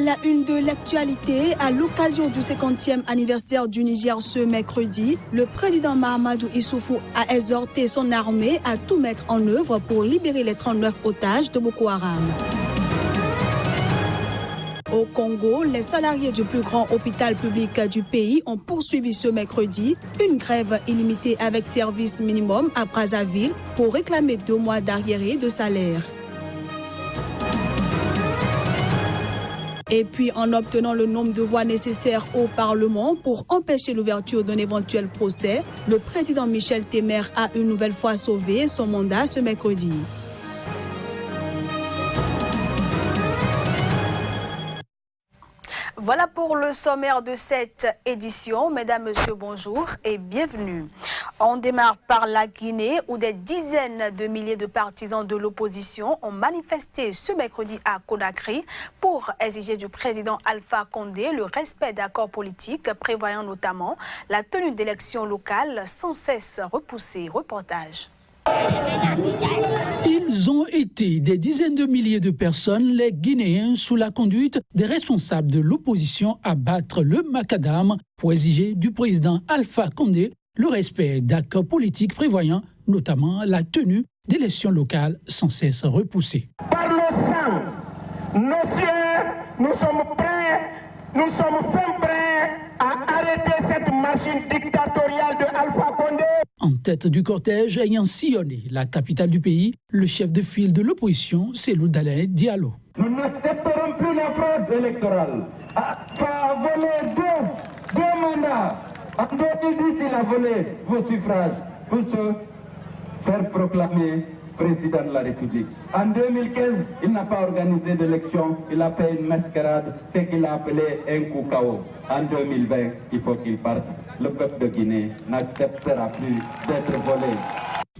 À la une de l'actualité, à l'occasion du 50e anniversaire du Niger ce mercredi, le président Mahamadou Issoufou a exhorté son armée à tout mettre en œuvre pour libérer les 39 otages de Boko Haram. Au Congo, les salariés du plus grand hôpital public du pays ont poursuivi ce mercredi une grève illimitée avec service minimum à Brazzaville pour réclamer 2 mois d'arriérés de salaire. Et puis, en obtenant le nombre de voix nécessaires au Parlement pour empêcher l'ouverture d'un éventuel procès, le président Michel Temer a une nouvelle fois sauvé son mandat ce mercredi. Voilà pour le sommaire de cette édition. Mesdames, Messieurs, bonjour et bienvenue. On démarre par la Guinée où des dizaines de milliers de partisans de l'opposition ont manifesté ce mercredi à Conakry pour exiger du président Alpha Condé le respect d'accords politiques prévoyant notamment la tenue d'élections locales sans cesse repoussées. Reportage. Ils ont été des dizaines de milliers de personnes, les Guinéens, sous la conduite des responsables de l'opposition à battre le macadam pour exiger du président Alpha Condé le respect d'accords politiques prévoyant notamment la tenue d'élections locales sans cesse repoussées. Par le sang, nos cieux, nous sommes fin prêts à arrêter cette machine dictatoriale de Alpha Condé. En tête du cortège ayant sillonné la capitale du pays, le chef de file de l'opposition, Cellou Dalein Diallo. Nous n'accepterons plus la fraude électorale. Il a volé deux mandats. En 2010, il a volé vos suffrages pour se faire proclamer président de la République. En 2015, il n'a pas organisé d'élection, il a fait une mascarade, ce qu'il a appelé un coup KO. En 2020, il faut qu'il parte. Le peuple de Guinée n'acceptera plus d'être volé.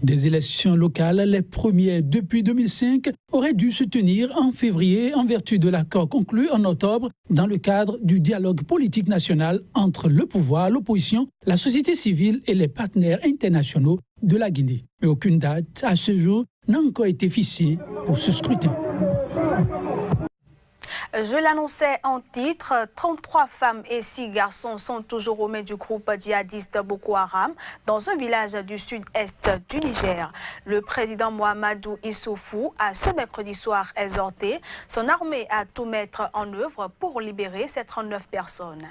Des élections locales, les premières depuis 2005, auraient dû se tenir en février en vertu de l'accord conclu en octobre dans le cadre du dialogue politique national entre le pouvoir, l'opposition, la société civile et les partenaires internationaux de la Guinée. Mais aucune date à ce jour n'a encore été fixée pour ce scrutin. Je l'annonçais en titre, 33 femmes et 6 garçons sont toujours aux mains du groupe djihadiste Boko Haram dans un village du sud-est du Niger. Le président Mahamadou Issoufou a ce mercredi soir exhorté son armée à tout mettre en œuvre pour libérer ces 39 personnes.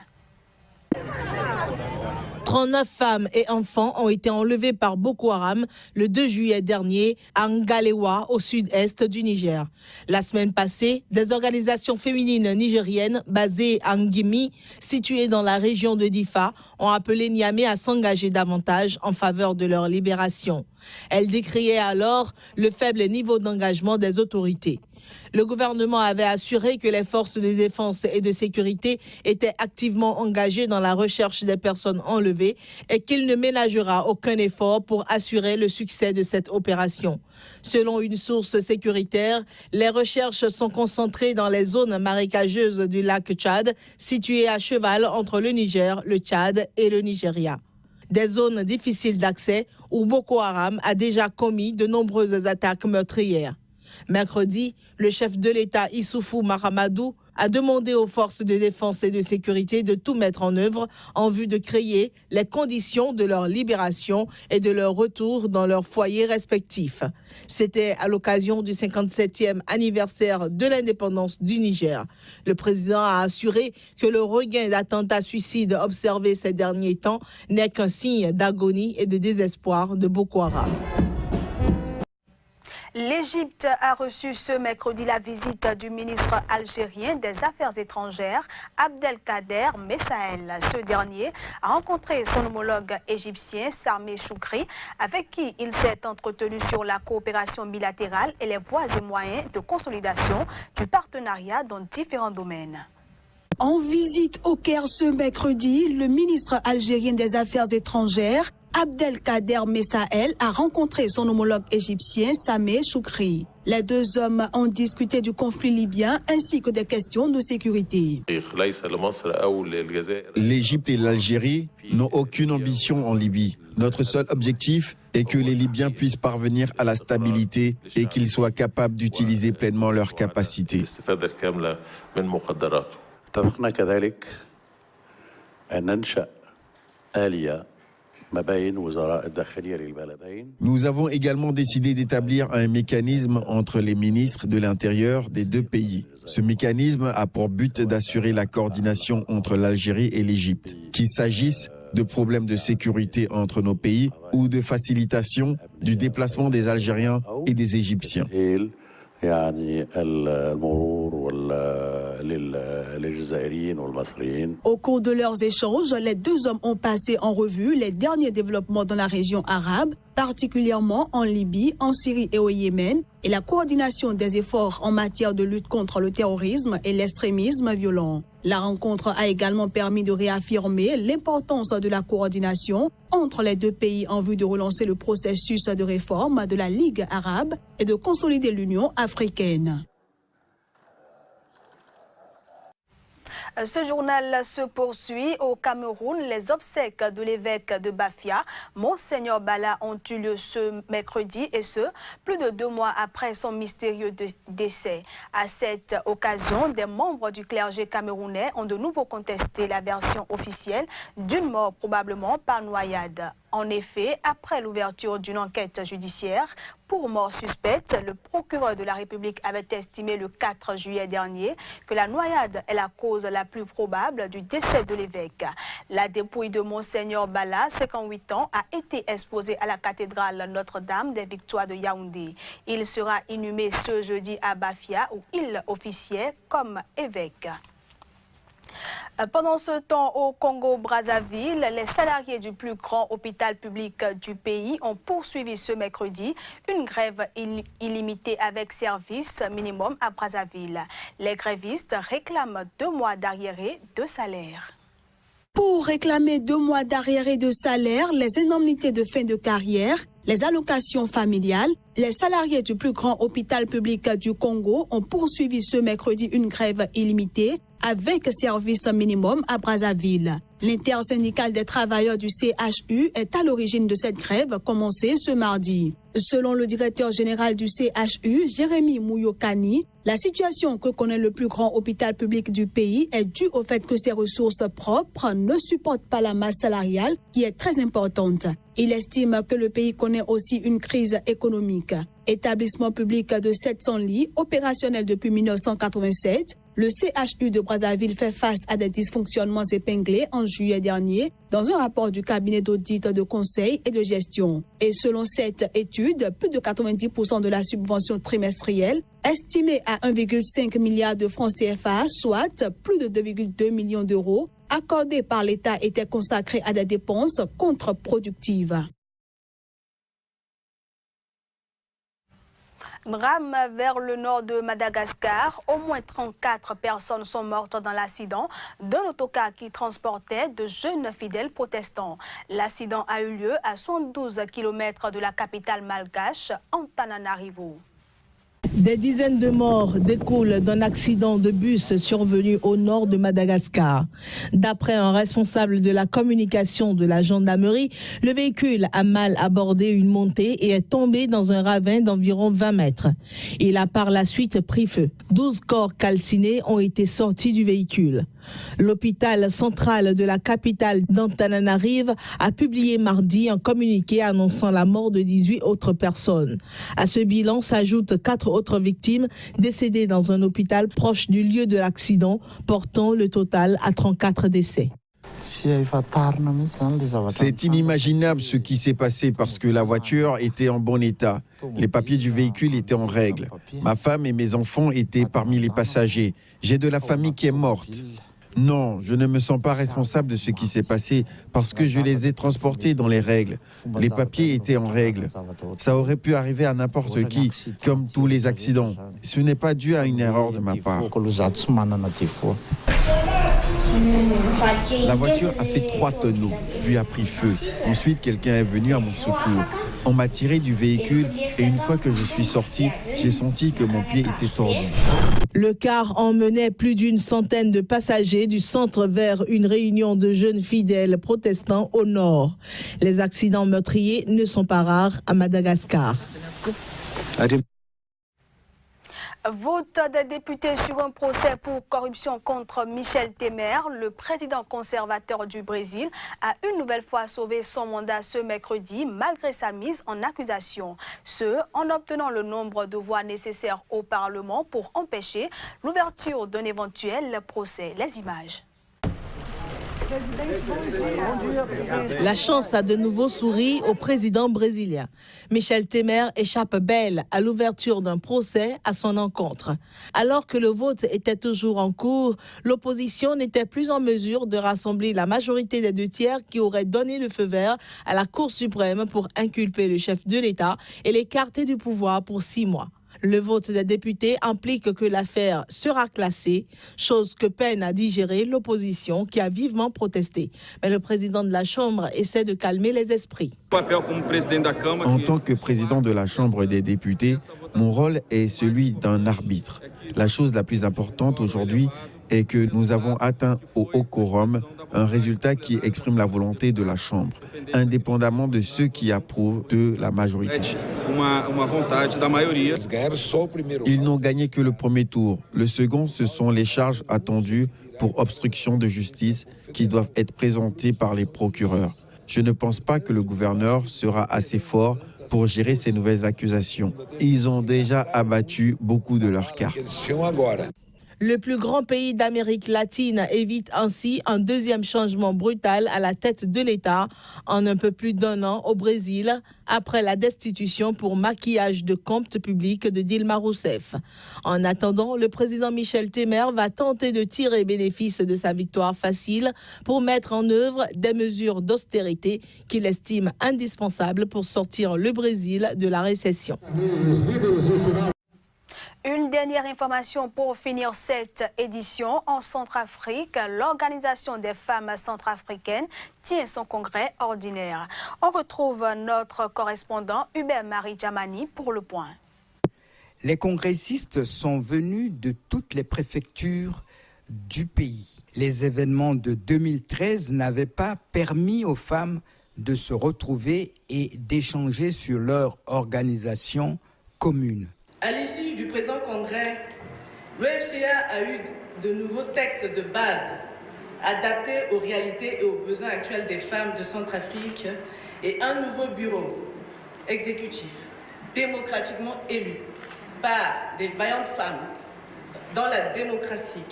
39 femmes et enfants ont été enlevés par Boko Haram le 2 juillet dernier à Ngalewa, au sud-est du Niger. La semaine passée, des organisations féminines nigériennes basées à Ngimi, situées dans la région de Difa, ont appelé Niamey à s'engager davantage en faveur de leur libération. Elles décriaient alors le faible niveau d'engagement des autorités. Le gouvernement avait assuré que les forces de défense et de sécurité étaient activement engagées dans la recherche des personnes enlevées et qu'il ne ménagera aucun effort pour assurer le succès de cette opération. Selon une source sécuritaire, les recherches sont concentrées dans les zones marécageuses du lac Tchad, situées à cheval entre le Niger, le Tchad et le Nigeria. Des zones difficiles d'accès où Boko Haram a déjà commis de nombreuses attaques meurtrières. Mercredi, le chef de l'État Issoufou Mahamadou a demandé aux forces de défense et de sécurité de tout mettre en œuvre en vue de créer les conditions de leur libération et de leur retour dans leurs foyers respectifs. C'était à l'occasion du 57e anniversaire de l'indépendance du Niger. Le président a assuré que le regain d'attentats suicides observés ces derniers temps n'est qu'un signe d'agonie et de désespoir de Boko Haram. L'Égypte a reçu ce mercredi la visite du ministre algérien des Affaires étrangères, Abdelkader Messael. Ce dernier a rencontré son homologue égyptien, Sameh Choukri, avec qui il s'est entretenu sur la coopération bilatérale et les voies et moyens de consolidation du partenariat dans différents domaines. En visite au Caire ce mercredi, le ministre algérien des Affaires étrangères, Abdelkader Messael, a rencontré son homologue égyptien Sameh Choukri. Les deux hommes ont discuté du conflit libyen ainsi que des questions de sécurité. L'Égypte et l'Algérie n'ont aucune ambition en Libye. Notre seul objectif est que les Libyens puissent parvenir à la stabilité et qu'ils soient capables d'utiliser pleinement leurs capacités. Nous avons également décidé d'établir un mécanisme entre les ministres de l'Intérieur des deux pays. Ce mécanisme a pour but d'assurer la coordination entre l'Algérie et l'Égypte, qu'il s'agisse de problèmes de sécurité entre nos pays ou de facilitation du déplacement des Algériens et des Égyptiens. Au cours de leurs échanges, les deux hommes ont passé en revue les derniers développements dans la région arabe, particulièrement en Libye, en Syrie et au Yémen, et la coordination des efforts en matière de lutte contre le terrorisme et l'extrémisme violent. La rencontre a également permis de réaffirmer l'importance de la coordination entre les deux pays en vue de relancer le processus de réforme de la Ligue arabe et de consolider l'Union africaine. Ce journal se poursuit au Cameroun. Les obsèques de l'évêque de Bafia, Monseigneur Bala, ont eu lieu ce mercredi et ce, plus de 2 mois après son mystérieux décès. À cette occasion, des membres du clergé camerounais ont de nouveau contesté la version officielle d'une mort probablement par noyade. En effet, après l'ouverture d'une enquête judiciaire pour mort suspecte, le procureur de la République avait estimé le 4 juillet dernier que la noyade est la cause la plus probable du décès de l'évêque. La dépouille de Monseigneur Bala, 58 ans, a été exposée à la cathédrale Notre-Dame des Victoires de Yaoundé. Il sera inhumé ce jeudi à Bafia où il officiait comme évêque. Pendant ce temps, au Congo-Brazzaville, les salariés du plus grand hôpital public du pays ont poursuivi ce mercredi une grève illimitée avec service minimum à Brazzaville. Les grévistes réclament 2 mois d'arriérés de salaire. Pour réclamer 2 mois d'arriérés de salaire, les indemnités de fin de carrière, les allocations familiales, les salariés du plus grand hôpital public du Congo ont poursuivi ce mercredi une grève illimitée avec service minimum à Brazzaville. L'intersyndicale des travailleurs du CHU est à l'origine de cette grève commencée ce mardi. Selon le directeur général du CHU, Jérémy Mouyokani, la situation que connaît le plus grand hôpital public du pays est due au fait que ses ressources propres ne supportent pas la masse salariale qui est très importante. Il estime que le pays connaît aussi une crise économique. Établissement public de 700 lits, opérationnel depuis 1987, le CHU de Brazzaville fait face à des dysfonctionnements épinglés en juillet dernier dans un rapport du cabinet d'audit de conseil et de gestion. Et selon cette étude, plus de 90% de la subvention trimestrielle, estimée à 1,5 milliard de francs CFA, soit plus de 2,2 millions d'euros, accordée par l'État était consacrée à des dépenses contre-productives. Drame vers le nord de Madagascar. Au moins 34 personnes sont mortes dans l'accident d'un autocar qui transportait de jeunes fidèles protestants. L'accident a eu lieu à 112 km de la capitale malgache, Antananarivo. Des dizaines de morts découlent d'un accident de bus survenu au nord de Madagascar. D'après un responsable de la communication de la gendarmerie, le véhicule a mal abordé une montée et est tombé dans un ravin d'environ 20 mètres. Il a par la suite pris feu. 12 corps calcinés ont été sortis du véhicule. L'hôpital central de la capitale d'Antananarivo a publié mardi un communiqué annonçant la mort de 18 autres personnes. À ce bilan s'ajoutent 4 autres victimes décédées dans un hôpital proche du lieu de l'accident, portant le total à 34 décès. C'est inimaginable ce qui s'est passé parce que la voiture était en bon état. Les papiers du véhicule étaient en règle. Ma femme et mes enfants étaient parmi les passagers. J'ai de la famille qui est morte. Non, je ne me sens pas responsable de ce qui s'est passé parce que je les ai transportés dans les règles. Les papiers étaient en règle. Ça aurait pu arriver à n'importe qui, comme tous les accidents. Ce n'est pas dû à une erreur de ma part. La voiture a fait 3 tonneaux, puis a pris feu. Ensuite, quelqu'un est venu à mon secours. On m'a tiré du véhicule et une fois que je suis sorti, j'ai senti que mon pied était tordu. Le car emmenait plus d'une centaine de passagers du centre vers une réunion de jeunes fidèles protestants au nord. Les accidents meurtriers ne sont pas rares à Madagascar. Vote des députés sur un procès pour corruption contre Michel Temer. Le président conservateur du Brésil a une nouvelle fois sauvé son mandat ce mercredi malgré sa mise en accusation. Ce, en obtenant le nombre de voix nécessaires au Parlement pour empêcher l'ouverture d'un éventuel procès. Les images. La chance a de nouveau souri au président brésilien. Michel Temer échappe belle à l'ouverture d'un procès à son encontre. Alors que le vote était toujours en cours, l'opposition n'était plus en mesure de rassembler la majorité des 2/3 qui auraient donné le feu vert à la Cour suprême pour inculper le chef de l'État et l'écarter du pouvoir pour 6 mois. Le vote des députés implique que l'affaire sera classée, chose que peine à digérer l'opposition qui a vivement protesté. Mais le président de la Chambre essaie de calmer les esprits. En tant que président de la Chambre des députés, mon rôle est celui d'un arbitre. La chose la plus importante aujourd'hui est que nous avons atteint au haut quorum un résultat qui exprime la volonté de la Chambre, indépendamment de ceux qui approuvent de la majorité. Ils n'ont gagné que le premier tour. Le second, ce sont les charges attendues pour obstruction de justice qui doivent être présentées par les procureurs. Je ne pense pas que le gouverneur sera assez fort pour gérer ces nouvelles accusations. Ils ont déjà abattu beaucoup de leurs cartes. Le plus grand pays d'Amérique latine évite ainsi un deuxième changement brutal à la tête de l'État en un peu plus d'1 an au Brésil, après la destitution pour maquillage de comptes publics de Dilma Rousseff. En attendant, le président Michel Temer va tenter de tirer bénéfice de sa victoire facile pour mettre en œuvre des mesures d'austérité qu'il estime indispensables pour sortir le Brésil de la récession. Une dernière information pour finir cette édition. En Centrafrique, l'Organisation des femmes centrafricaines tient son congrès ordinaire. On retrouve notre correspondant Hubert-Marie Djamani pour le point. Les congressistes sont venus de toutes les préfectures du pays. Les événements de 2013 n'avaient pas permis aux femmes de se retrouver et d'échanger sur leur organisation commune. À l'issue du présent congrès, l'OFCA a eu de nouveaux textes de base adaptés aux réalités et aux besoins actuels des femmes de Centrafrique et un nouveau bureau exécutif démocratiquement élu par des vaillantes femmes dans la démocratie.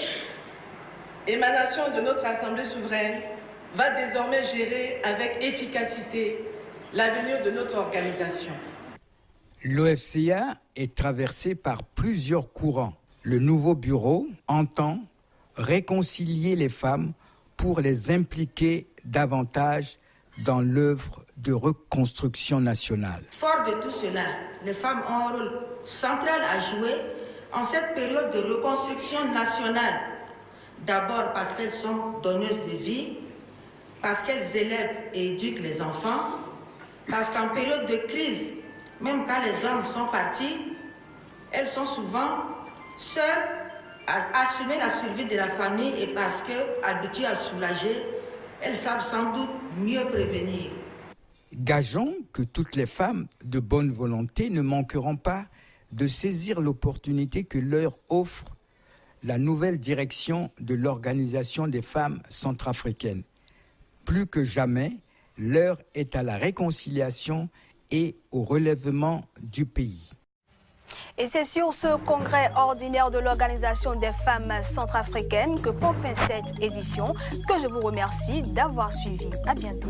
Émanation de notre Assemblée souveraine va désormais gérer avec efficacité l'avenir de notre organisation. L'OFCA est traversé par plusieurs courants. Le nouveau bureau entend réconcilier les femmes pour les impliquer davantage dans l'œuvre de reconstruction nationale. Fort de tout cela, les femmes ont un rôle central à jouer en cette période de reconstruction nationale. D'abord parce qu'elles sont donneuses de vie, parce qu'elles élèvent et éduquent les enfants, parce qu'en période de crise, même quand les hommes sont partis, elles sont souvent seules à assumer la survie de la famille et parce qu'habituées à soulager, elles savent sans doute mieux prévenir. Gageons que toutes les femmes de bonne volonté ne manqueront pas de saisir l'opportunité que leur offre la nouvelle direction de l'Organisation des femmes centrafricaines. Plus que jamais, l'heure est à la réconciliation et au relèvement du pays. Et c'est sur ce congrès ordinaire de l'Organisation des femmes centrafricaines que prend fin cette édition, que je vous remercie d'avoir suivi. À bientôt.